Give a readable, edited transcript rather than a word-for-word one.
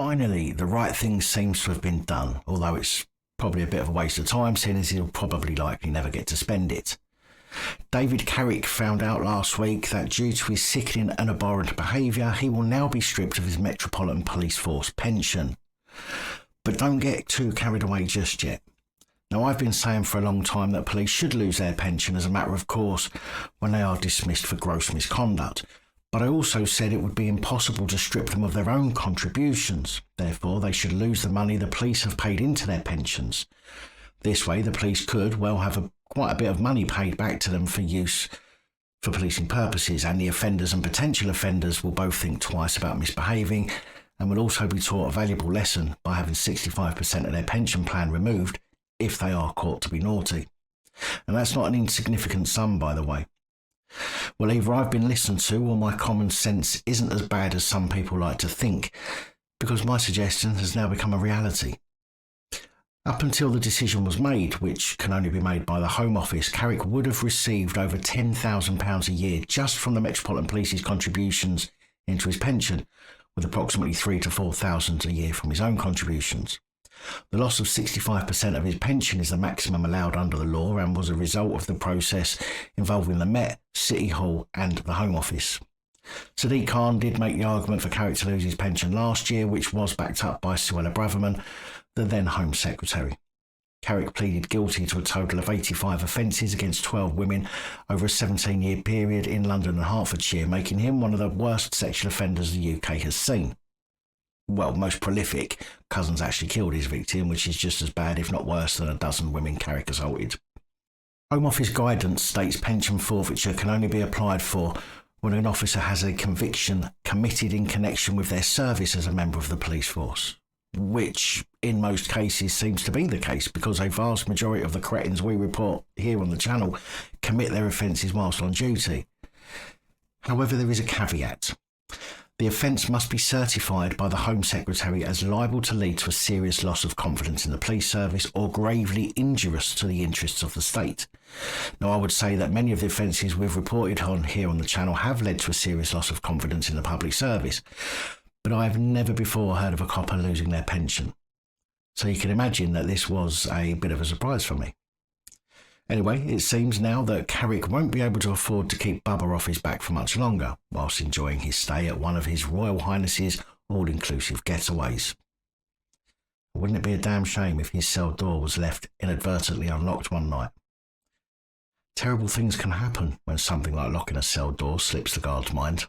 Finally, the right thing seems to have been done, although it's probably a bit of a waste of time, seeing as he'll probably likely never get to spend it. David Carrick found out last week that due to his sickening and abhorrent behaviour, he will now be stripped of his Metropolitan Police Force pension. But don't get too carried away just yet. Now, I've been saying for a long time that police should lose their pension as a matter of course when they are dismissed for gross misconduct. But I also said it would be impossible to strip them of their own contributions. Therefore, they should lose the money the police have paid into their pensions. This way, the police could well have quite a bit of money paid back to them for use for policing purposes, and the offenders and potential offenders will both think twice about misbehaving and will also be taught a valuable lesson by having 65% of their pension plan removed if they are caught to be naughty. And that's not an insignificant sum, by the way. Well, either I've been listened to or my common sense isn't as bad as some people like to think, because my suggestion has now become a reality. Up until the decision was made, which can only be made by the Home Office, Carrick would have received over £10,000 a year just from the Metropolitan Police's contributions into his pension, with approximately £3,000 to £4,000 a year from his own contributions. The loss of 65% of his pension is the maximum allowed under the law and was a result of the process involving the Met, City Hall and the Home Office. Sadiq Khan did make the argument for Carrick to lose his pension last year, which was backed up by Suella Braverman, the then Home Secretary. Carrick pleaded guilty to a total of 85 offences against 12 women over a 17-year period in London and Hertfordshire, making him one of the worst sexual offenders the UK has seen. Well, most prolific. Cousins actually killed his victim, which is just as bad, if not worse, than a dozen women Carrick assaulted. Home Office guidance states pension forfeiture can only be applied for when an officer has a conviction committed in connection with their service as a member of the police force, which in most cases seems to be the case because a vast majority of the cretins we report here on the channel commit their offences whilst on duty. However, there is a caveat. The offence must be certified by the Home Secretary as liable to lead to a serious loss of confidence in the police service or gravely injurious to the interests of the state. Now, I would say that many of the offences we've reported on here on the channel have led to a serious loss of confidence in the public service, but I have never before heard of a copper losing their pension. So you can imagine that this was a bit of a surprise for me. Anyway, it seems now that Carrick won't be able to afford to keep Bubba off his back for much longer, whilst enjoying his stay at one of His Royal Highness's all-inclusive getaways. Wouldn't it be a damn shame if his cell door was left inadvertently unlocked one night? Terrible things can happen when something like locking a cell door slips the guard's mind.